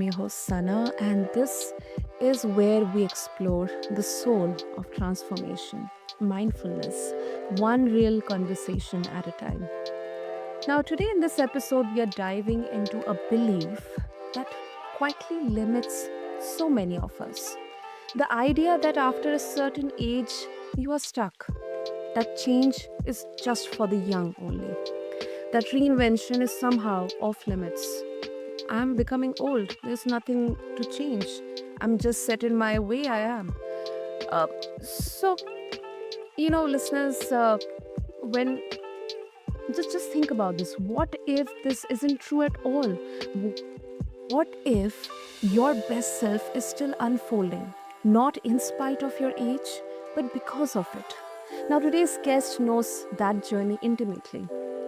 I'm your host, Sana, and this is where we explore the soul of transformation, mindfulness, one real conversation at a time. Now, today in this episode, we are diving into a belief that quietly limits so many of us. The idea that after a certain age, you are stuck, that change is just for the young only, that reinvention is somehow off limits. I'm becoming old. There's nothing to change. I'm just set in my way. I am. Uh, so, listeners, when just think about this. What if this isn't true at all? What if your best self is still unfolding, not in spite of your age, but because of it? Now, today's guest knows that journey intimately.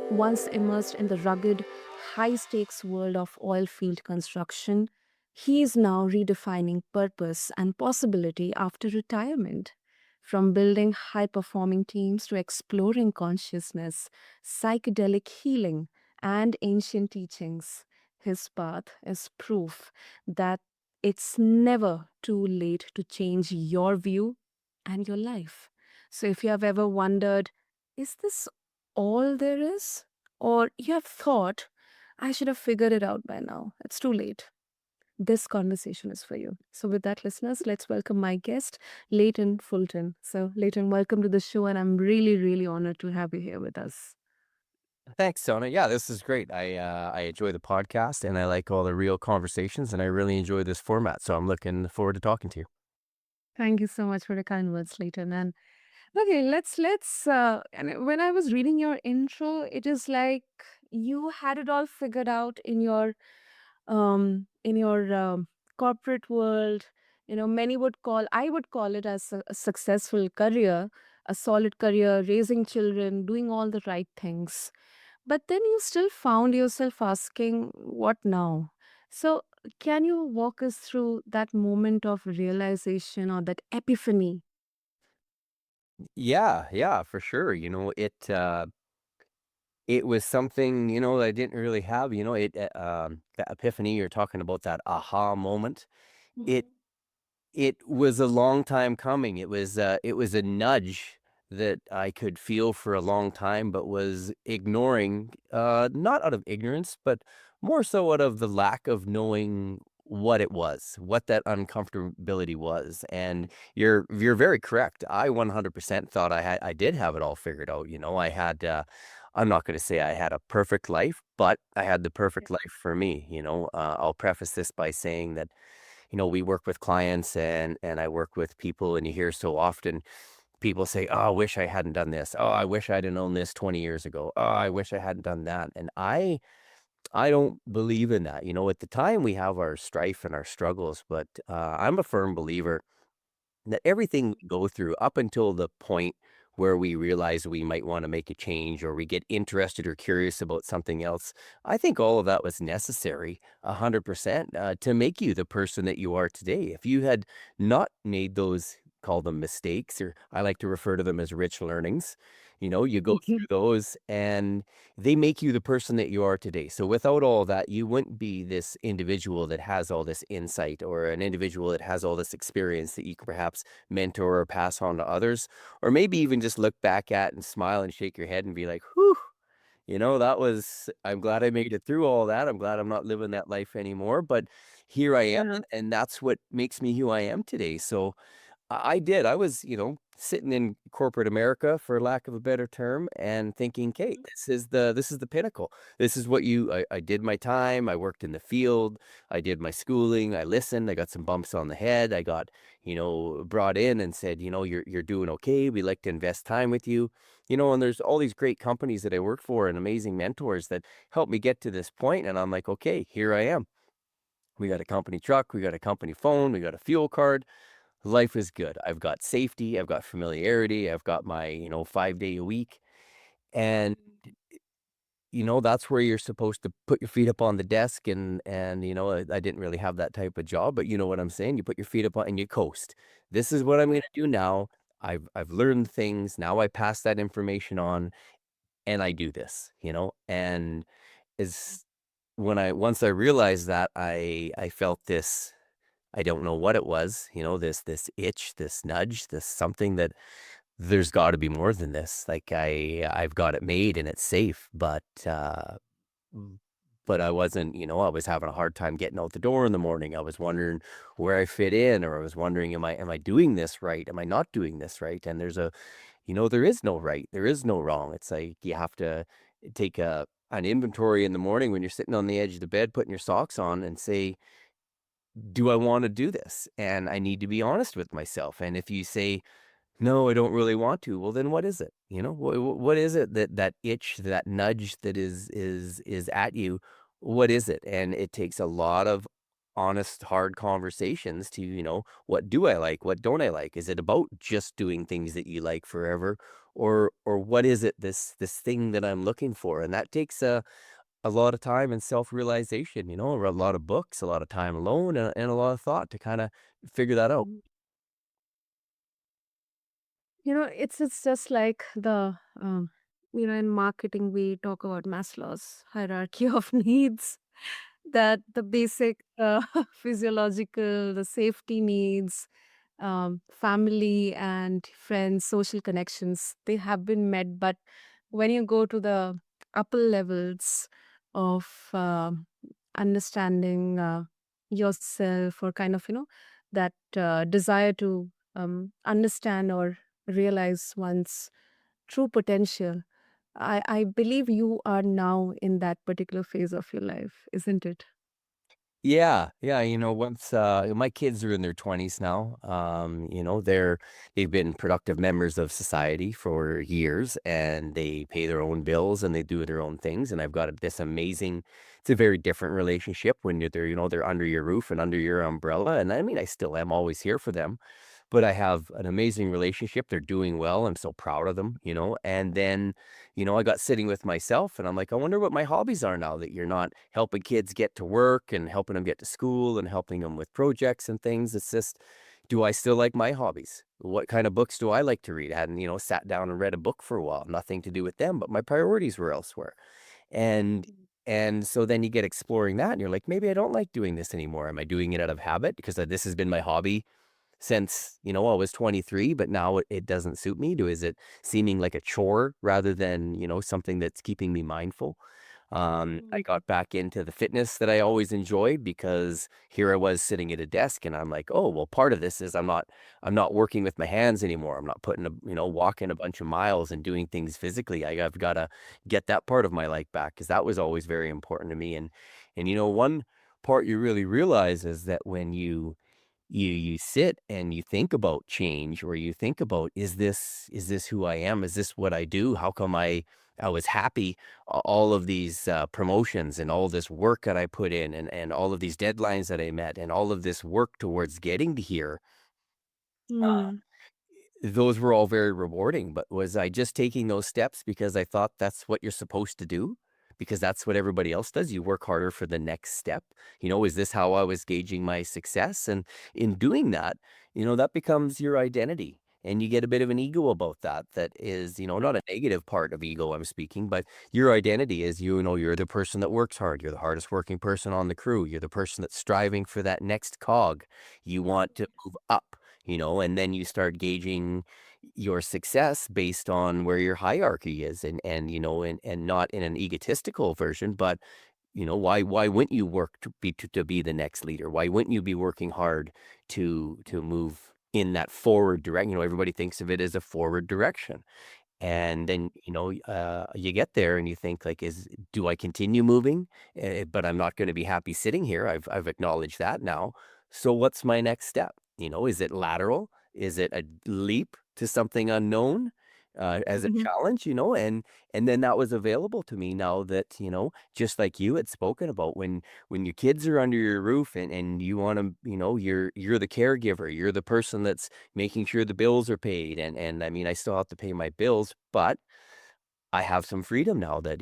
Once immersed in the rugged, high stakes world of oilfield construction, he is now redefining purpose and possibility after retirement. From building high performing teams to exploring consciousness, psychedelic healing, and ancient teachings, his path is proof that it's never too late to change your view and your life. So, if you have ever wondered, is this all there is? Or you have thought, I should have figured it out by now. It's too late. This conversation is for you. So, with that, listeners, let's welcome my guest, Layton Fulton. So, Layton, welcome to the show, and I'm really, really honored to have you here with us. Thanks, Sona. Yeah, this is great. I enjoy the podcast and I like all the real conversations and I really enjoy this format. So I'm looking forward to talking to you. Thank you so much for the kind words, Layton. And okay, let's. And when I was reading your intro, it is like you had it all figured out in your corporate world. Many would call, I would call it as a successful career, a solid career, raising children, doing all the right things. But then you still found yourself asking, what now? So, can you walk us through that moment of realization or that epiphany? Yeah, for sure. It was something, that I didn't really have, that epiphany, you're talking about that aha moment. It Mhm. It was a long time coming. It was a nudge that I could feel for a long time, but was ignoring, not out of ignorance, but more so out of the lack of knowing what it was, what that uncomfortability was. And you're very correct. I 100% thought I did have it all figured out. I'm not going to say I had a perfect life, but I had the perfect life for me. I'll preface this by saying that we work with clients and I work with people and you hear so often people say, "Oh, I wish I hadn't done this. Oh, I wish I'd have known this 20 years ago. Oh, I wish I hadn't done that." And I don't believe in that. At the time we have our strife and our struggles, but I'm a firm believer that everything we go through up until the point where we realize we might want to make a change or we get interested or curious about something else, I think all of that was necessary 100% to make you the person that you are today. If you had not made those, call them mistakes, or I like to refer to them as rich learnings, you go through those and they make you the person that you are today. So without all that, you wouldn't be this individual that has all this insight or an individual that has all this experience that you can perhaps mentor or pass on to others, or maybe even just look back at and smile and shake your head and be like, whew, I'm glad I made it through all that. I'm glad I'm not living that life anymore, but here I am. Uh-huh. And that's what makes me who I am today. So I did. I was, sitting in corporate America, for lack of a better term, and thinking, "Okay, this is the pinnacle. This is what I did my time. I worked in the field. I did my schooling. I listened. I got some bumps on the head. I got, brought in and said, you're doing okay. We like to invest time with you, and there's all these great companies that I work for and amazing mentors that helped me get to this point. And I'm like, okay, here I am. We got a company truck. We got a company phone. We got a fuel card. Life is good. I've got safety, I've got familiarity, I've got my, 5 day a week. And, that's where you're supposed to put your feet up on the desk and I didn't really have that type of job, but you know what I'm saying? You put your feet up on and you coast. This is what I'm gonna do now. I've learned things. Now I pass that information on and I do this, and as when I once I realized that, I felt this, I don't know what it was, this itch, this nudge, this something that there's gotta be more than this. Like, I've got it made and it's safe, Mm. but I wasn't, I was having a hard time getting out the door in the morning. I was wondering where I fit in, or I was wondering, am I doing this right? Am I not doing this right? And there is no right, there is no wrong. It's like you have to take an inventory in the morning when you're sitting on the edge of the bed, putting your socks on, and say, do I want to do this? And I need to be honest with myself. And if you say, no, I don't really want to. Well, then what is it? What is it that itch, that nudge that is at you? What is it? And it takes a lot of honest, hard conversations to, what do I like? What don't I like? Is it about just doing things that you like forever? Or what is it, this thing that I'm looking for? And that takes a lot of time and self-realization, or a lot of books, a lot of time alone, and a lot of thought to kind of figure that out. Mhm. It's just like in marketing we talk about Maslow's hierarchy of needs, that the basic physiological, the safety needs, family and friends, social connections, they have been met. But when you go to the upper levels of understanding yourself, or kind of, that desire to understand or realize one's true potential, I believe you are now in that particular phase of your life, isn't it? Yeah, yeah, once, my kids are in their 20s now, they've been productive members of society for years, and they pay their own bills, and they do their own things, and I've got this amazing, it's a very different relationship when you're there, they're under your roof and under your umbrella, and I mean, I still am always here for them, but I have an amazing relationship. They're doing well. I'm so proud of them, and then, I got sitting with myself and I'm like, I wonder what my hobbies are now that you're not helping kids get to work and helping them get to school and helping them with projects and things. It's just, do I still like my hobbies? What kind of books do I like to read? I hadn't, sat down and read a book for a while, nothing to do with them, but my priorities were elsewhere. And and so then you get exploring that and you're like, maybe I don't like doing this anymore. Am I doing it out of habit? Because this has been my hobby since, I was 23, but now it doesn't suit me? Is it seeming like a chore rather than, something that's keeping me mindful? I Mhm. got back into the fitness that I always enjoyed because here I was sitting at a desk and I'm like, oh, well, part of this is I'm not working with my hands anymore. I'm not walking a bunch of miles and doing things physically. I've got to get that part of my life back because that was always very important to me. And one part you really realize is that when you sit and you think about change, or you think about, is this who I am? Is this what I do? How come I was happy, all of these promotions and all this work that I put in, and all of these deadlines that I met and all of this work towards getting to here, Mm. those were all very rewarding, but was I just taking those steps because I thought that's what you're supposed to do? Because that's what everybody else does. You work harder for the next step. Is this how I was gauging my success? And in doing that, that becomes your identity. And you get a bit of an ego about that. That is, not a negative part of ego I'm speaking, but your identity is, you're the person that works hard. You're the hardest working person on the crew. You're the person that's striving for that next cog. You want to move up, and then you start gauging your success based on where your hierarchy is, and not in an egotistical version, but why wouldn't you work to be the next leader? Why wouldn't you be working hard to move in that forward direction? Everybody thinks of it as a forward direction. And then, you get there and you think like, do I continue moving? But I'm not going to be happy sitting here. I've acknowledged that now. So what's my next step? Is it lateral? Is it a leap to something unknown? As a Mhm. challenge, and then that was available to me now that, just like you had spoken about, when your kids are under your roof and you want to, you're the caregiver, you're the person that's making sure the bills are paid, and I mean, I still have to pay my bills, but I have some freedom now that,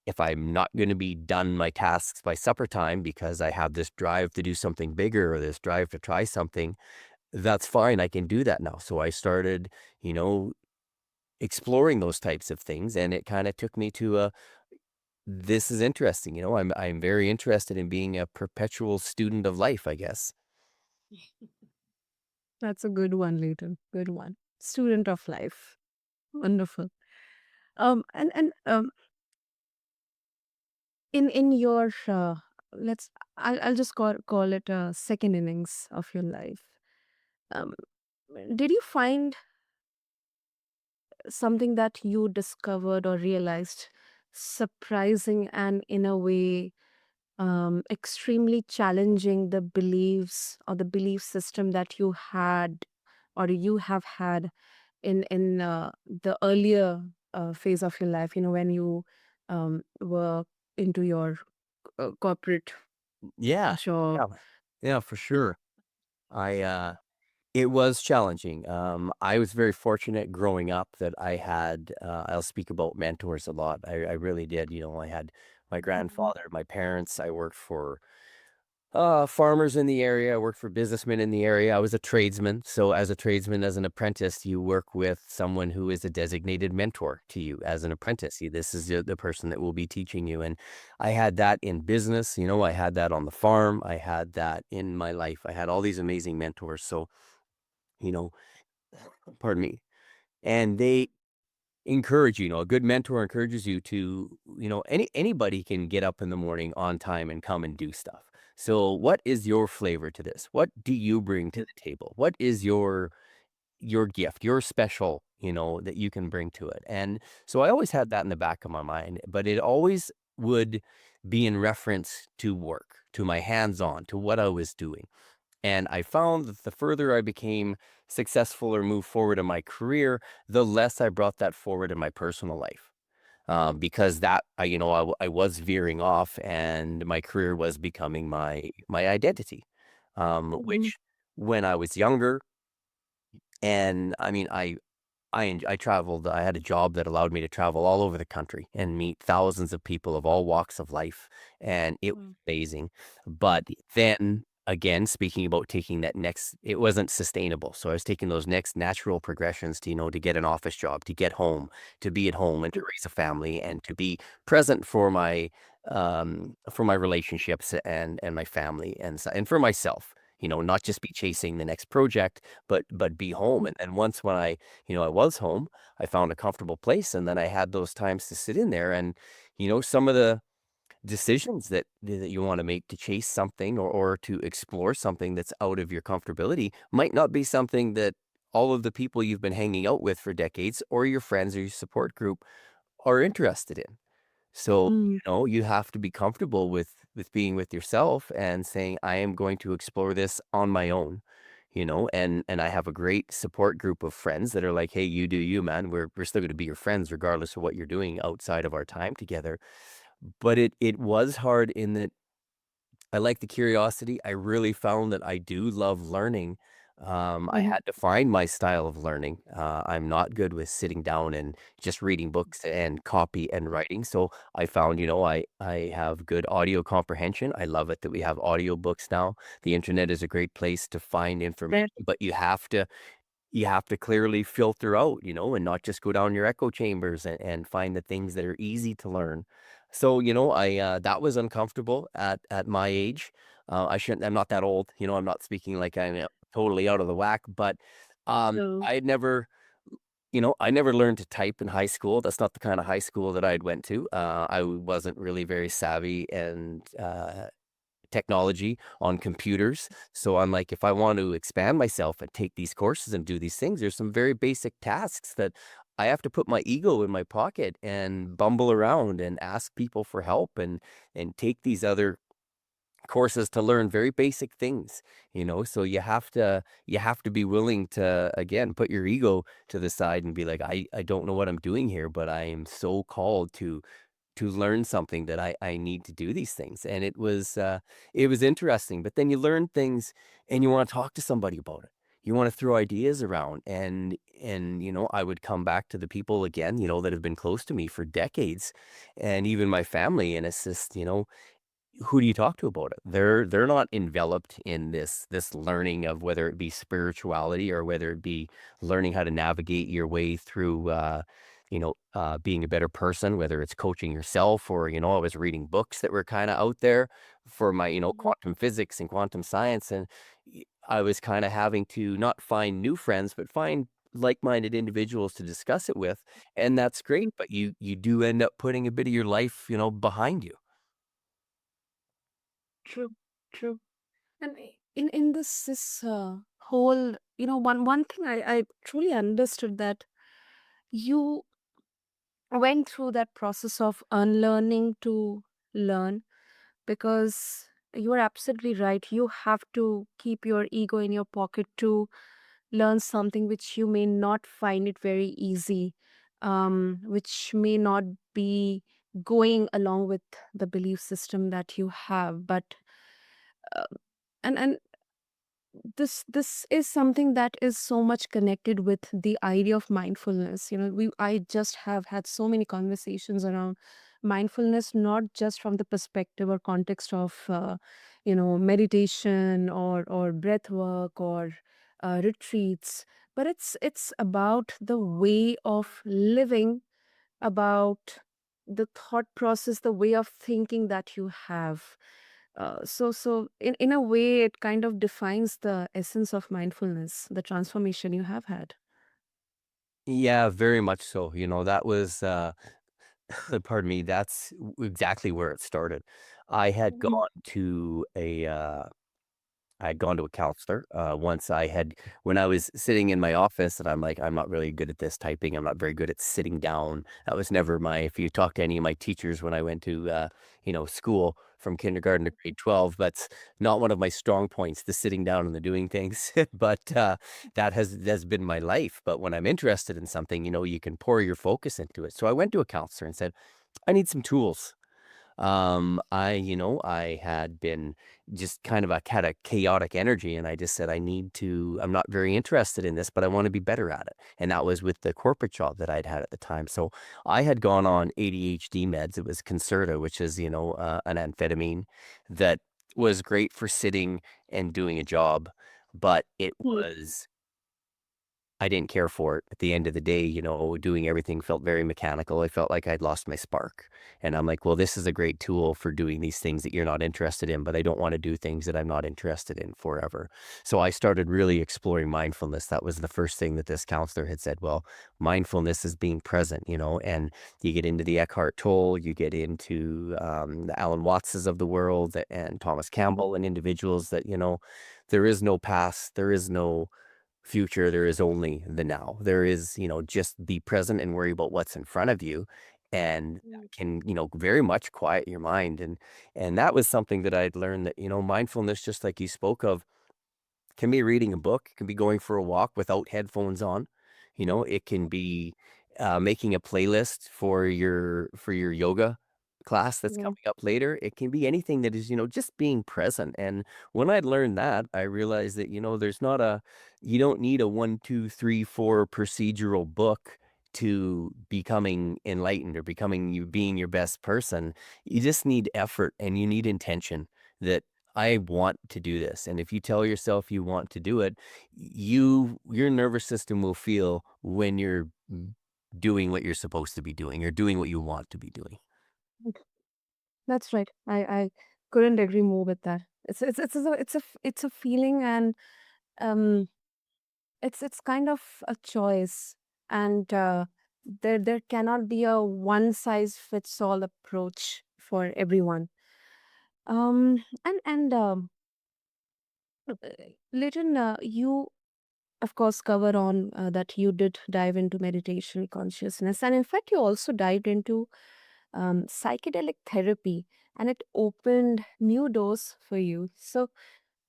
if I'm not gonna be done my tasks by supper time because I have this drive to do something bigger or this drive to try something, that's fine, I can do that now. So I started, you know, exploring those types of things, and it kinda took me to this is interesting. I'm very interested in being a perpetual student of life, I guess. That's a good one, Leighton. Good one. Student of life. Wonderful. And in your let's I'll just call it a second innings of your life. Um, did you find something that you discovered or realized surprising and in a way extremely challenging the beliefs or the belief system that you had or you have had in the earlier phase of your life, when you were into your corporate Yeah. job. Yeah. Yeah, for sure. It was challenging. I was very fortunate growing up that I had, I'll speak about mentors a lot. I really did. I had my Mhm. grandfather, my parents. I worked for farmers in the area. I worked for businessmen in the area. I was a tradesman. So, as a tradesman, as an apprentice, you work with someone who is a designated mentor to you as an apprentice. This is the person that will be teaching you. And I had that in business. I had that on the farm. I had that in my life. I had all these amazing mentors. So, you know, pardon me. And they encourage you. A good mentor encourages you to, anybody can get up in the morning on time and come and do stuff. So what is your flavor to this? What do you bring to the table? What is your gift, your special, that you can bring to it? And so I always had that in the back of my mind, but it always would be in reference to work, to my hands-on, to what I was doing. And I found that the further I became successful or moved forward in my career, the less I brought that forward in my personal life. Because I was veering off, and my career was becoming my identity. Mhm. Which, when I was younger, and I mean, I traveled. I had a job that allowed me to travel all over the country and meet thousands of people of all walks of life, and it was Mm. amazing. But then again, speaking about taking that next, it wasn't sustainable. So I was taking those next natural progressions to, to get an office job, to get home, to be at home and to raise a family and to be present for my relationships and my family and for myself, not just be chasing the next project, but be home. And once when I was home, I found a comfortable place, and then I had those times to sit in there. And, some of the decisions that you wanna make to chase something or to explore something that's out of your comfortability might not be something that all of the people you've been hanging out with for decades or your friends or your support group are interested in. So, Mm. you have to be comfortable with being with yourself and saying, "I am going to explore this on my own," and I have a great support group of friends that are like, "Hey, you do you, man. We're still gonna be your friends regardless of what you're doing outside of our time together." But it was hard in that I like the curiosity. I really found that I do love learning. I Mhm. had to find my style of learning. I'm not good with sitting down and just reading books and copy and writing. So I found, I have good audio comprehension. I love it that we have audiobooks now. The internet is a great place to find information, but you have to clearly filter out, and not just go down your echo chambers and find the things that are easy to learn. So, that was uncomfortable at my age. I'm not that old, I'm not speaking like I'm totally out of the whack, but So, I never learned to type in high school. That's not the kind of high school that I'd went to. I wasn't really very savvy and technology on computers. So I'm like, if I want to expand myself and take these courses and do these things, there's some very basic tasks that I have to put my ego in my pocket and bumble around and ask people for help and take these other courses to learn very basic things. So you have to be willing to, again, put your ego to the side and be like, I don't know what I'm doing here, but I am so called to learn something that I need to do these things. And it was interesting, but then you learn things and you wanna talk to somebody about it. You wanna throw ideas around, and I would come back to the people again, that have been close to me for decades, and even my family, and it's just, who do you talk to about it? They're not enveloped in this learning of whether it be spirituality or whether it be learning how to navigate your way through, being a better person, whether it's coaching yourself or, I was reading books that were kind of out there for my, Mhm. quantum physics and quantum science. And I was kind of having to not find new friends, but find like-minded individuals to discuss it with. And that's great. Mm. But you do end up putting a bit of your life, behind you. True, true. And in this whole, one thing I truly understood that you went through that process of unlearning to learn, because you are absolutely right. You have to keep your ego in your pocket to learn something which you may not find it very easy, which may not be going along with the belief system that you have. But uh, and this is something that is so much connected with the idea of mindfulness. I just have had so many conversations around mindfulness, not just from the perspective or context of meditation or breath work or retreats, but it's about the way of living, about the thought process, the way of thinking that you have. So in a way, it kind of defines the essence of mindfulness, the transformation you have had. Yeah, very much so. That was pardon me, that's exactly where it started. I had Mhm. gone to I had gone to a counselor, once I had when I was sitting in my office and I'm like, "I'm not really good at this typing, I'm not very good at sitting down." That was never my if you talk to any of my teachers when I went to, school from kindergarten to grade 12, that's not one of my strong points, the sitting down and the doing things, but, that's been my life, but when I'm interested in something, you can pour your focus into it, so I went to a counselor and said, "I need some tools." I had been just kind of had a chaotic energy and I just said, I'm not very interested in this, but I want to be better at it. And that was with the corporate job that I'd had at the time. So I had gone on ADHD meds. It was Concerta, which is, an amphetamine that was great for sitting and doing a job, but it Hmm. was I didn't care for it. At the end of the day, doing everything felt very mechanical. I felt like I'd lost my spark. And I'm like, well, this is a great tool for doing these things that you're not interested in, but I don't want to do things that I'm not interested in forever. So I started really exploring mindfulness. That was the first thing that this counselor had said. Well, mindfulness is being present, and you get into the Eckhart Tolle, you get into the Alan Wattses of the world and Thomas Mhm. Campbell and individuals that, there is no past, there is no future, there is only the now. There is, just be present and worry about what's in front of you, and Mm. that can, very much quiet your mind, and that was something that I'd learned that, mindfulness, just like you spoke of, can be reading a book, it can be going for a walk without headphones on, it can be, making a playlist for your yoga class that's Yeah. coming up later. It can be anything that is, just being present, and when I learned that, I realized that, there's not a you don't need a 1, 2, 3, 4 procedural book to becoming enlightened or becoming you being your best person. You just need effort and you need intention that I want to do this. And if you tell yourself you want to do it, your nervous system will feel when you're doing what you're supposed to be doing. You're doing what you want to be doing. Mm. That's right. I couldn't agree more with that. It's a feeling, and um it's kind of a choice, and there cannot be a one size fits all approach for everyone. And Leighton, you of course cover on that you did dive into meditation consciousness, and in fact you also dived into psychedelic therapy, and it opened new doors for you. So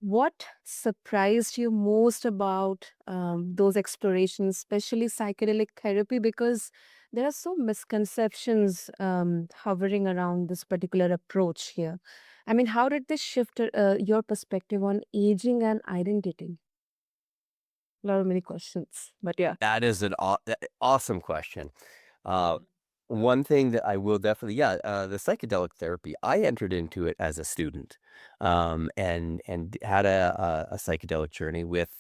what surprised you most about those explorations, especially psychedelic therapy? Because there are so misconceptions hovering around this particular approach here. I mean, how did this shift your perspective on aging and identity? A lot of many questions, but yeah. That is awesome question. Uh, one thing that I will definitely, yeah, the psychedelic therapy. I entered into it as a student, and had a psychedelic journey with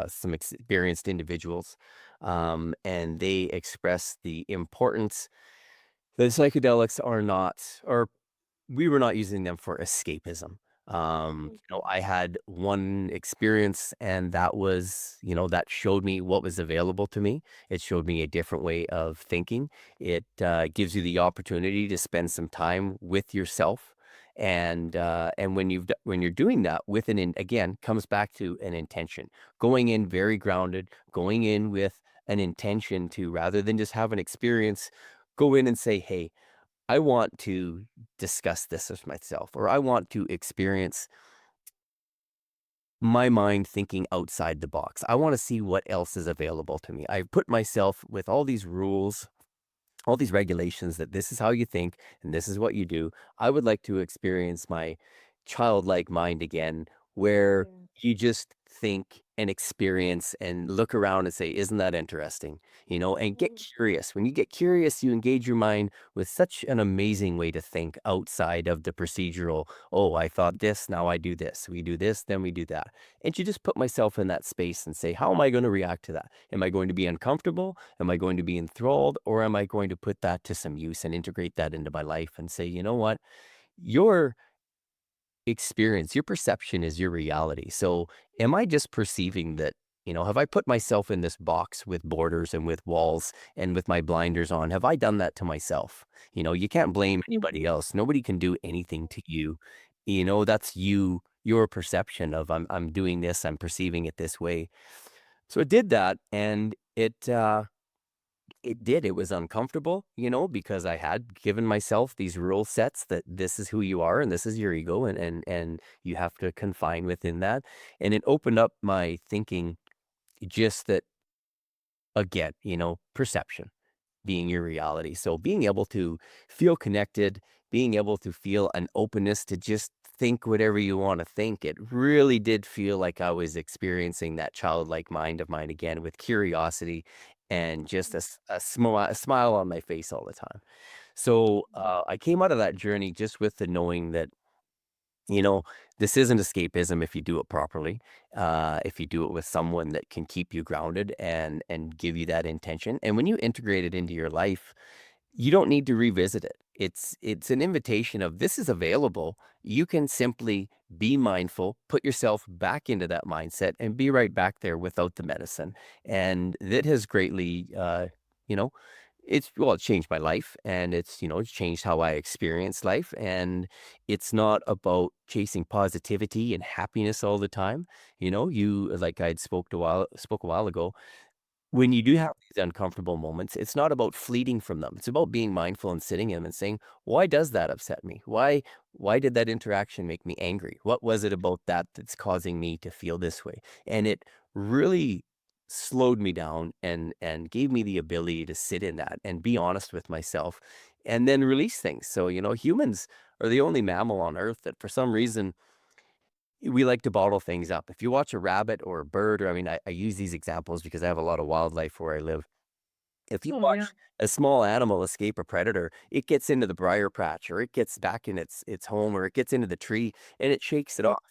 some experienced individuals. and they express the importance that psychedelics are not, or we were not using them for escapism. I had one experience and that was, that showed me what was available to me. It showed me a different way of thinking. It gives you the opportunity to spend some time with yourself. And when you're doing that with again, comes back to an intention, going in very grounded, going in with an intention to, rather than just have an experience, go in and say, hey, I want to discuss this with myself, or I want to experience my mind thinking outside the box. I want to see what else is available to me. I put myself with all these rules, all these regulations that this is how you think and this is what you do. I would like to experience my childlike mind again, where Yeah. you just think and experience and look around and say, isn't that interesting? And get Mm. curious. When you get curious, you engage your mind with such an amazing way to think outside of the procedural. Oh, I thought this, now I do this. We do this, then we do that. And you just put myself in that space and say, how am I going to react to that? Am I going to be uncomfortable? Am I going to be enthralled, or am I going to put that to some use and integrate that into my life and say, you know what? Your experience, your perception is your reality. So, am I just perceiving that, have I put myself in this box with borders and with walls and with my blinders on? Have I done that to myself? You can't blame anybody else. Nobody can do anything to you. That's you, your perception of I'm doing this, I'm perceiving it this way. So it did that, and it did. It was uncomfortable, because I had given myself these rule sets that this is who you are and this is your ego, and you have to confine within that. And it opened up my thinking, just that, again, perception being your reality. So being able to feel connected, being able to feel an openness to just think whatever you want to think. It really did feel like I was experiencing that childlike mind of mine again, with curiosity and just a smile on my face all the time. So I came out of that journey just with the knowing that, you know, this isn't escapism if you do it properly. If you do it with someone that can keep you grounded and give you that intention. And when you integrate it into your life, you don't need to revisit it. It's an invitation of, this is available. You can simply be mindful, put yourself back into that mindset, and be right back there without the medicine. And that has greatly, you know, it's changed my life, and it's changed how I experience life. And it's not about chasing positivity and happiness all the time. You, like I'd spoke a while ago, when you do have these uncomfortable moments, it's not about fleeting from them. It's about being mindful and sitting in them and saying, "Why does that upset me? Why did that interaction make me angry? What was it about that that's causing me to feel this way?" And it really slowed me down and gave me the ability to sit in that and be honest with myself and then release things. So, humans are the only mammal on earth that, for some reason, we like to bottle things up. If you watch a rabbit or a bird, or, I mean, I use these examples because I have a lot of wildlife where I live. If you Oh, yeah. watch a small animal escape a predator, it gets into the briar patch, or it gets back in its home, or it gets into the tree, and it shakes it Mm. off.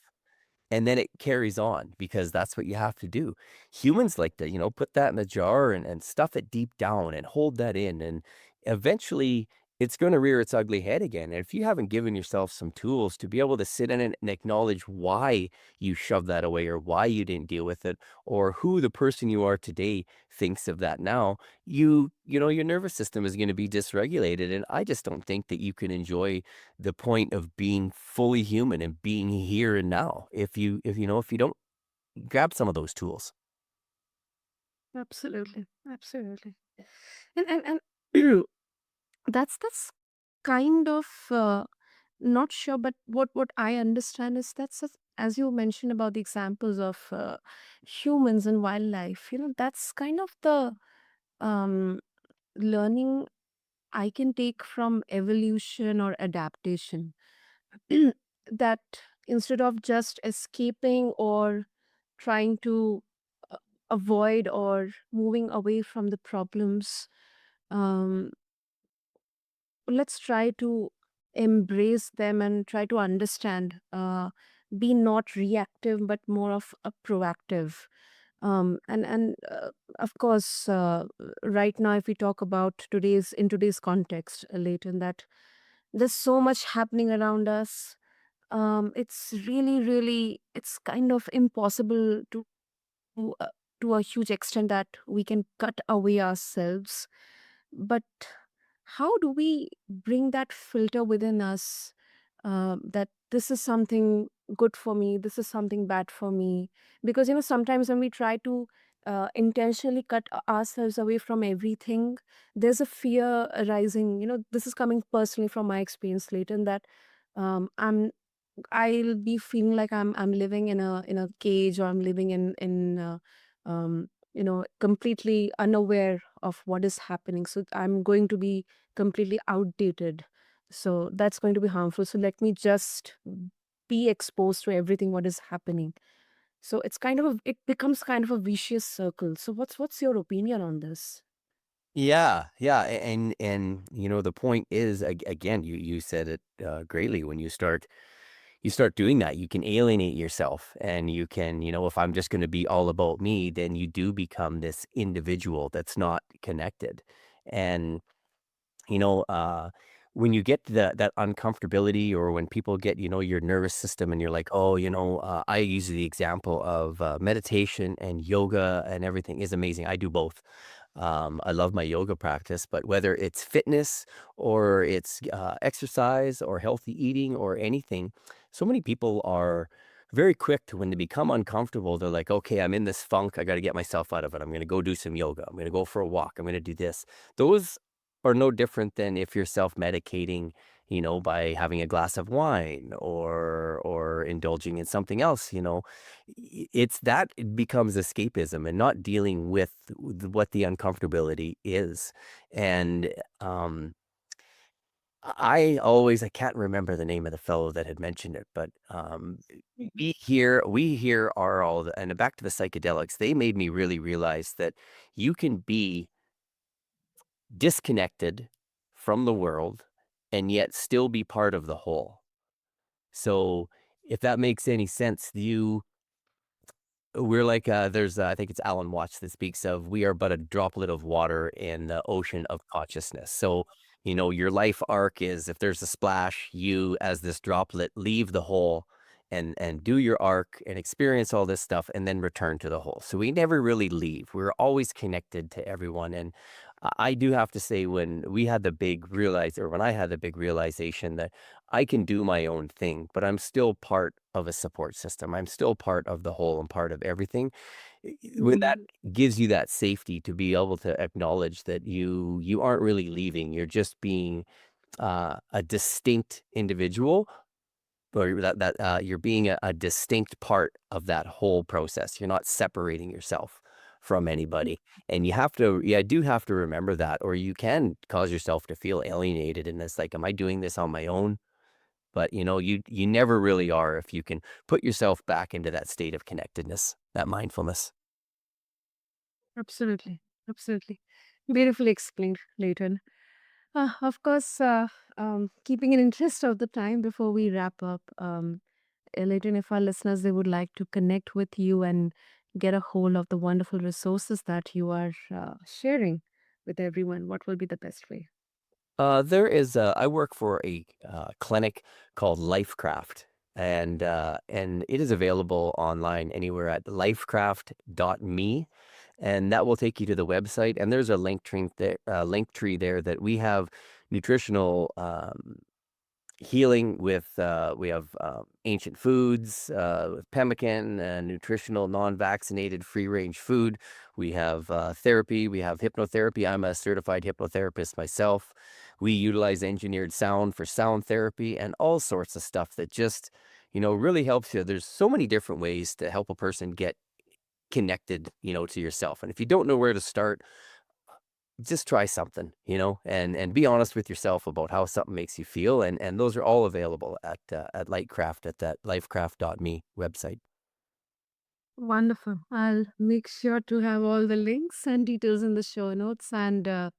And then it carries on because that's what you have to do. Humans like to, put that in a jar and stuff it deep down and hold that in. And eventually it's going to rear its ugly head again. And if you haven't given yourself some tools to be able to sit in it and acknowledge why you shoved that away, or why you didn't deal with it, or who the person you are today thinks of that now, your nervous system is going to be dysregulated. And I just don't think that you can enjoy the point of being fully human and being here and now if you don't grab some of those tools. Absolutely. Absolutely. And that's kind of not sure, but what I understand is as you mentioned about the examples of humans and wildlife, that's kind of the um, learning I can take from evolution or adaptation. That instead of just escaping or trying to uh, avoid or moving away from the problems, um, let's try to embrace them and try to understand, be not reactive but more of a proactive. And of course, right now, if we talk about today's context, Leighton, that there's so much happening around us. It's really, really, it's kind of impossible to, uh, to a huge extent that we can cut away ourselves. But how do we bring that filter within us, that this is something good for me, this is something bad for me? Because, sometimes when we try to intentionally cut ourselves away from everything, there's a fear arising. This is coming personally from my experience, Leighton, that I'll be feeling like I'm living in a cage, or I'm living in completely unaware of what is happening. So I'm going to be completely outdated. So that's going to be harmful. So let me just be exposed to everything what is happening. So it becomes kind of a vicious circle. So what's your opinion on this? Yeah, yeah, and the point is, again, you said it greatly. When you start doing that, you can alienate yourself, and you can, if I'm just going to be all about me, then you do become this individual that's not connected. And you know, uh, when you get that uncomfortability, or when people get, your nervous system, and you're like, oh, I use the example of meditation and yoga, and everything is amazing. I do both. I love my yoga practice, but whether it's fitness, or it's exercise, or healthy eating, or anything, so many people are very quick to, when they become uncomfortable, they're like, okay, I'm in this funk. I got to get myself out of it. I'm going to go do some yoga. I'm going to go for a walk. I'm going to do this. Those are no different than if you're self-medicating, by having a glass of wine, or indulging in something else. It's that it becomes escapism, and not dealing with what the uncomfortability is. And I can't remember the name of the fellow that had mentioned it, but we here are all and back to the psychedelics. They made me really realize that you can be disconnected from the world, and yet still be part of the whole. So, if that makes any sense, we're like, there's, I think it's Alan Watts that speaks of, we are but a droplet of water in the ocean of consciousness. So, your life arc is, if there's a splash, you, as this droplet, leave the hole, and do your arc, and experience all this stuff, and then return to the hole. So we never really leave. We're always connected to everyone. And I do have to say, when I had the big realization that I can do my own thing, but I'm still part of a support system. I'm still part of the whole, and part of everything. When that gives you that safety to be able to acknowledge that you aren't really leaving, you're just being a distinct individual, or that you're being a distinct part of that whole process. You're not separating yourself from anybody, and you do have to remember that, or you can cause yourself to feel alienated. And it's like, am I doing this on my own? But, you never really are, if you can put yourself back into that state of connectedness, that mindfulness. Absolutely. Absolutely. Beautifully explained, Leighton. Of course, keeping in interest of the time before we wrap up, Leighton, if our listeners they would like to connect with you and get a hold of the wonderful resources that you are sharing with everyone, what will be the best way? I work for a clinic called Lifecraft, and it is available online anywhere at lifecraft.me, and that will take you to the website. And there's a link tree there, that we have nutritional healing with, we have ancient foods, with pemmican, nutritional, non-vaccinated, free-range food. We have therapy. We have hypnotherapy. I'm a certified hypnotherapist myself. We utilize engineered sound for sound therapy, and all sorts of stuff that just, really helps you. There's so many different ways to help a person get connected, to yourself. And if you don't know where to start, just try something, and be honest with yourself about how something makes you feel. And those are all available at Lightcraft, at that lifecraft.me website. Wonderful. I'll make sure to have all the links and details in the show notes. And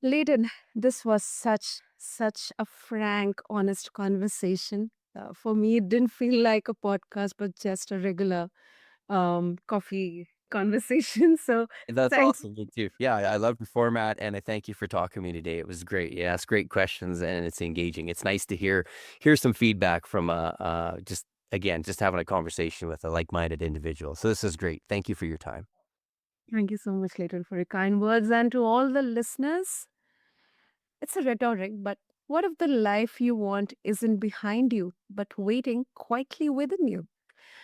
Layden, this was such a frank, honest conversation. For me, it didn't feel like a podcast, but just a regular, coffee conversation. So That's thank awesome, me too. Yeah, I love the format, and I thank you for talking to me today. It was great. You asked great questions, and it's engaging. It's nice to hear some feedback from, just again, just having a conversation with a like-minded individual. So this is great. Thank you for your time. thank you so much, Layton, for your kind words. And to all the listeners, it's a rhetoric, but what if the life you want isn't behind you, but waiting quietly within you?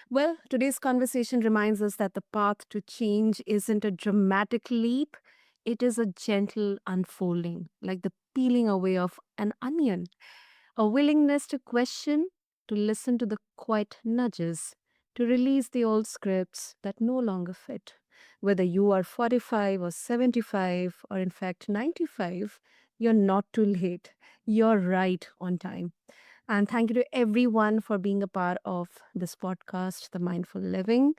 Well, today's conversation reminds us that the path to change isn't a dramatic leap, it is a gentle unfolding, like the peeling away of an onion. A willingness to question, to listen to the quiet nudges, to release the old scripts that no longer fit. Whether you are 45 or 75, or in fact 95, you're not too late. You're right on time. And thank you to everyone for being a part of this podcast, The Mindful Living.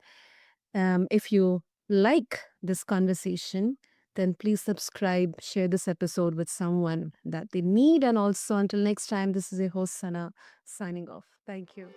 If you like this conversation, then please subscribe, share this episode with someone that they need. And also, until next time, this is your host, Sana, signing off. Thank you.